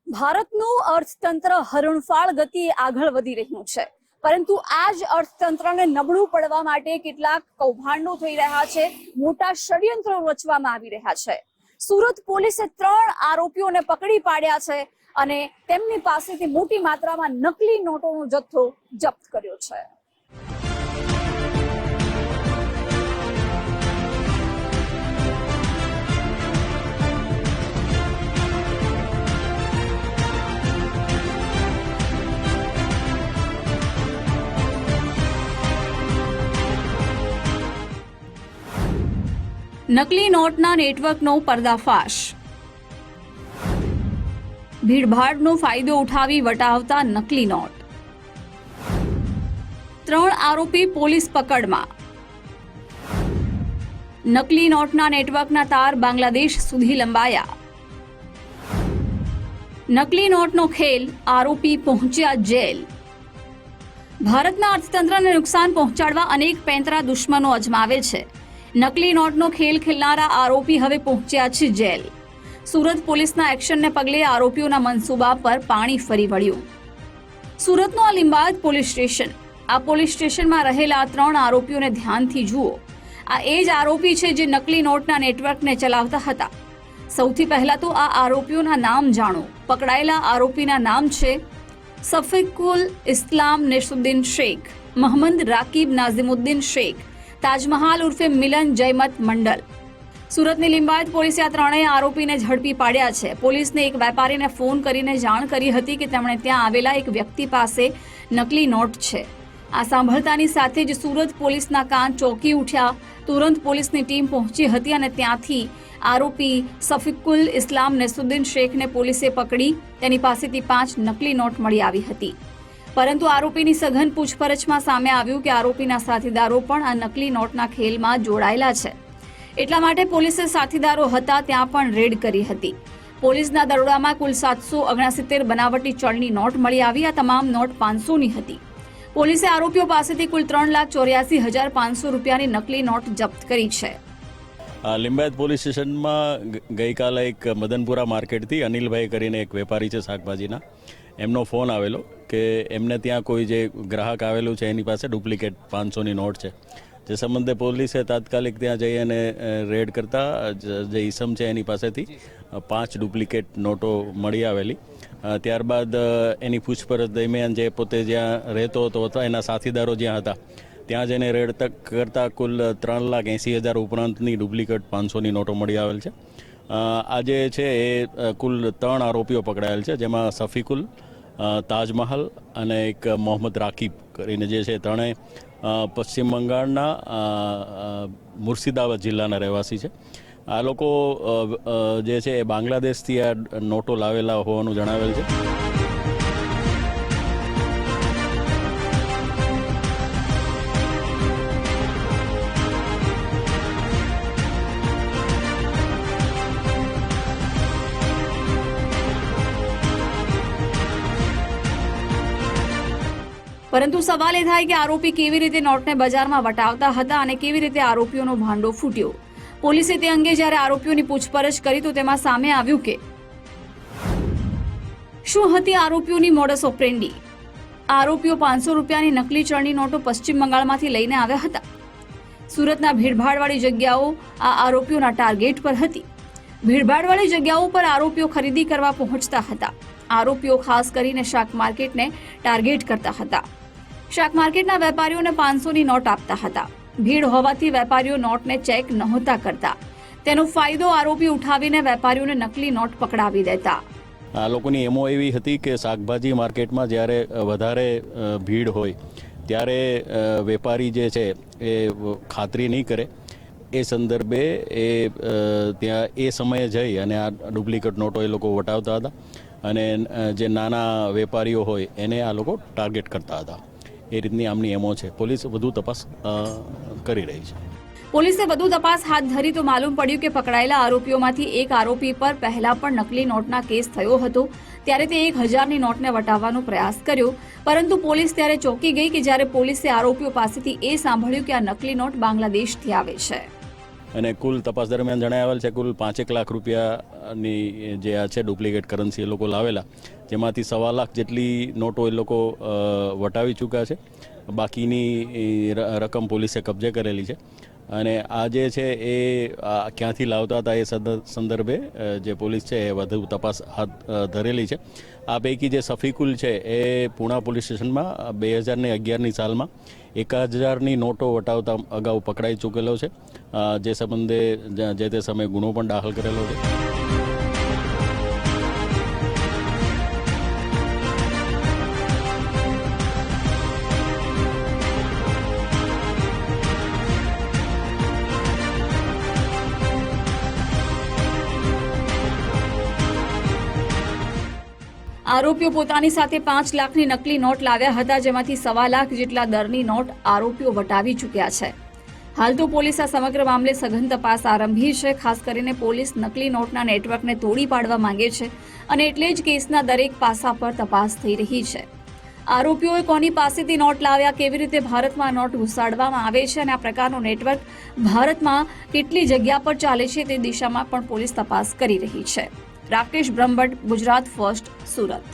ભારતનું અર્થતંત્ર હરણફાળ ગતિએ આગળ વધી રહ્યું છે, પરંતુ આ જ અર્થતંત્રને નબળું પડવા માટે કેટલાક કૌભાંડો થઈ રહ્યા છે, મોટા ષડયંત્રો રચવામાં આવી રહ્યા છે. સુરત પોલીસે 3 આરોપીઓને પકડી પાડ્યા છે અને તેમની પાસેથી મોટી માત્રામાં નકલી નોટોનો જથ્થો જપ્ત કર્યો છે. નકલી નોટના નેટવર્કનો પર્દાફાશ. ભીડભાડનો ફાયદો ઉઠાવી વટાવતા નકલી નોટ. 3 આરોપી પોલીસ પકડમાં. નકલી નોટના નેટવર્કના તાર બાંગ્લાદેશ સુધી લંબાયા. નકલી નોટનો ખેલ, આરોપી પહોંચ્યા જેલ. ભારતના અર્થતંત્રને નુકસાન પહોંચાડવા અનેક પેંતરા દુશ્મનો અજમાવે છે. નકલી નોટનો ખેલ ખેલનારા આરોપી હવે પહોંચ્યા છે જેલ. સુરત પોલીસના એક્શનને પગલે આરોપીઓના મનસૂબા પર પાણી ફરી વળ્યું. સુરતનું આ લિંબાયત પોલીસ સ્ટેશન. આ પોલીસ સ્ટેશનમાં રહેલા 3 આરોપીઓને ધ્યાનથી જુઓ. આ એ જ આરોપી છે જે નકલી નોટના નેટવર્કને ચલાવતા હતા. સૌથી પહેલા તો આ આરોપીઓના નામ જાણો. પકડાયેલા આરોપીના નામ છે સફીકુલ ઇસ્લામ નેસુદ્દીન શેખ, મોહમ્મદ રાકીબ નાઝિમુદ્દીન શેખ, તાજમહાલ ઉર્ફે મિલન જયમત મંડલ. સુરતની લિંબાયત પોલીસે આ 3 આરોપીને ઝડપી પાડ્યા છે. પોલીસને એક વેપારીને ફોન કરીને જાણ કરી હતી કે તેમણે ત્યાં આવેલા એક વ્યક્તિ પાસે નકલી નોટ છે. આ સાંભળતાની સાથે જ સુરત પોલીસના કાન ચોંકી ઉઠ્યા. તુરંત પોલીસની ટીમ પહોંચી હતી અને ત્યાંથી આરોપી સફીકુલ ઇસ્લામ નેસુદ્દીન શેખને પોલીસે પકડી તેની પાસેથી 5 નકલી નોટ મળી આવી હતી. પરંતુ આરોપીની સઘન પૂછપરછમાં સામે આવ્યું કે આરોપીના સાથીદારો પણ આ નકલી નોટના ખેલમાં જોડાયેલા છે. એટલા માટે પોલીસે સાથીદારો હતા ત્યાં પણ રેડ કરી હતી. પોલીસના દરોડામાં કુલ 769 બનાવટી ચલણી નોટ મળી આવી. આ તમામ નોટ 500ની હતી. પોલીસે આરોપીઓ પાસેથી કુલ 3,84,500 રૂપિયાની નકલી નોટ જપ્ત કરી છે. લિંબાયત પોલીસ સ્ટેશનમાં ગઈકાલે એક મદનપુરા માર્કેટથી અનિલભાઈ કરીને એક વેપારી છે શાકભાજીના, એમનો ફોન આવેલો કે એમને ત્યાં કોઈ જે ગ્રાહક આવેલું છે એની પાસે ડુપ્લિકેટ 500ની નોટ છે. જે સંબંધે પોલીસે તાત્કાલિક ત્યાં જઈ અને રેડ કરતા જે ઈસમ છે એની પાસેથી 5 ડુપ્લિકેટ નોટો મળી આવેલી. ત્યારબાદ એની પૂછપરછ દરમિયાન જે પોતે જ્યાં રહેતો હતો અથવા એના સાથીદારો જ્યાં હતા ત્યાં જઈને રેડ કરતાં કુલ 3,80,000 ઉપરાંતની ડુપ્લિકેટ 500ની નોટો મળી આવેલ છે. આજે છે એ કુલ 3 આરોપીઓ પકડાયેલ છે, જેમાં સફીકુલ, તાજમહાલ અને એક મોહમ્મદ રાકીબ કરીને જે છે, ત્રણેય પશ્ચિમ બંગાળના મુર્શિદાબાદ જિલ્લાના રહેવાસી છે. આ લોકો જે છે એ બાંગ્લાદેશથી આ નોટો લાવેલા હોવાનું જણાવેલ છે. પરંતુ સવાલ એ થાય કે આરોપી કેવી રીતે નોટને બજારમાં વટાવતા હતા અને કેવી રીતે આરોપીઓનો ભાંડો ફૂટ્યો. પોલીસે તે અંગે જ્યારે આરોપીઓની પૂછપરછ કરી તો તેમાં સામે આવ્યું કે શું હતી આરોપીઓની મોડસ ઓપરેન્ડી. આરોપીઓ 500 રૂપિયાની નકલી ચલણી નોટો પશ્ચિમ બંગાળમાંથી લઈને આવ્યા હતા. સુરતના ભીડભાડવાળી જગ્યાઓ આ આરોપીઓના ટાર્ગેટ પર હતી. ભીડભાડવાળી જગ્યાઓ પર આરોપીઓ ખરીદી કરવા પહોંચતા હતા. આરોપીઓ ખાસ કરીને શાક માર્કેટને ટાર્ગેટ કરતા હતા. શાક માર્કેટના વેપારીઓને 500ની નોટ આપતા હતા. ભીડ હોવાથી વેપારીઓ નોટને ચેક નહોતા કરતા. તેનો ફાયદો આરોપી ઉઠાવીને વેપારીઓને નકલી નોટ પકડાવી દેતા. આ લોકોની એમો એવી હતી કે શાકભાજી માર્કેટમાં જ્યારે વધારે ભીડ હોય ત્યારે વેપારી જે છે એ ખાતરી નહીં કરે. એ સંદર્ભે એ ત્યાં એ સમયે જઈ અને આ ડુપ્લિકેટ નોટો એ લોકો વટાવતા હતા અને જે નાના વેપારીઓ હોય એને આ લોકો ટાર્ગેટ કરતા હતા. એ રીતની આમની એમો છે. પોલીસ વધુ તપાસ કરી રહી છે. પોલીસે વધુ તપાસ હાથ ધરી તો માલુમ પડ્યું કે પકડાયેલા આરોપીઓમાંથી એક આરોપી પર પહેલા પણ નકલી નોટના કેસ થયો હતો. ત્યારે તે 1,000ની નોટને વટાવવાનો પ્રયાસ કર્યો, પરંતુ પોલીસ ત્યારે ચોંકી ગઈ કે જ્યારે પોલીસે આરોપીઓ પાસેથી એ સાંભળ્યું કે આ નકલી નોટ બાંગ્લાદેશથી આવે છે. અને કુલ તપાસ દરમિયાન જણાવેલ છે કુલ 5 લાખ રૂપિયાની જે આ છે ડુપ્લિકેટ કરન્સી એ લોકો લાવેલા, જેમાંથી 1.25 લાખ જેટલી નોટો એ લોકો વટાવી ચૂક્યા છે. બાકીની રકમ પોલીસે કબજે કરેલી છે. અને આ જે છે એ ક્યાંથી લાવતા હતા એ સંદર્ભે જે પોલીસ છે એ વધુ તપાસ હાથ ધરેલી છે. આ પૈકી જે સફીકુલ છે એ પૂણા પોલીસ સ્ટેશનમાં 2011ની સાલમાં 1000ની નોટો વટાવતા અગાઉ પકડાઈ ચૂકેલો છે, જે સંબંધે જે તે સમયે ગુનો પણ દાખલ કરેલો છે. આરોપીઓ પોતાની સાથે 5 લાખની નકલી નોટ લાવ્યા હતા, જેમાંથી 1.25 લાખ જેટલા દરની નોટ આરોપીઓ વટાવી ચૂક્યા છે. હાલ તો પોલીસ આ સમગ્ર મામલે સઘન તપાસ આરંભી છે. ખાસ કરીને પોલીસ નકલી નોટના નેટવર્કને તોડી પાડવા માંગે છે અને એટલે જ કેસના દરેક પાસા પર તપાસ થઈ રહી છે. આરોપીઓએ કોની પાસેથી નોટ લાવ્યા, કેવી રીતે ભારતમાં નોટ ઘુસાડવામાં આવે છે અને આ પ્રકારનું નેટવર્ક ભારતમાં કેટલી જગ્યા પર ચાલે છે તે દિશામાં પણ પોલીસ તપાસ કરી રહી છે. રાકેશ બ્રહ્મભટ્ટ, ગુજરાત ફર્સ્ટ, સુરત.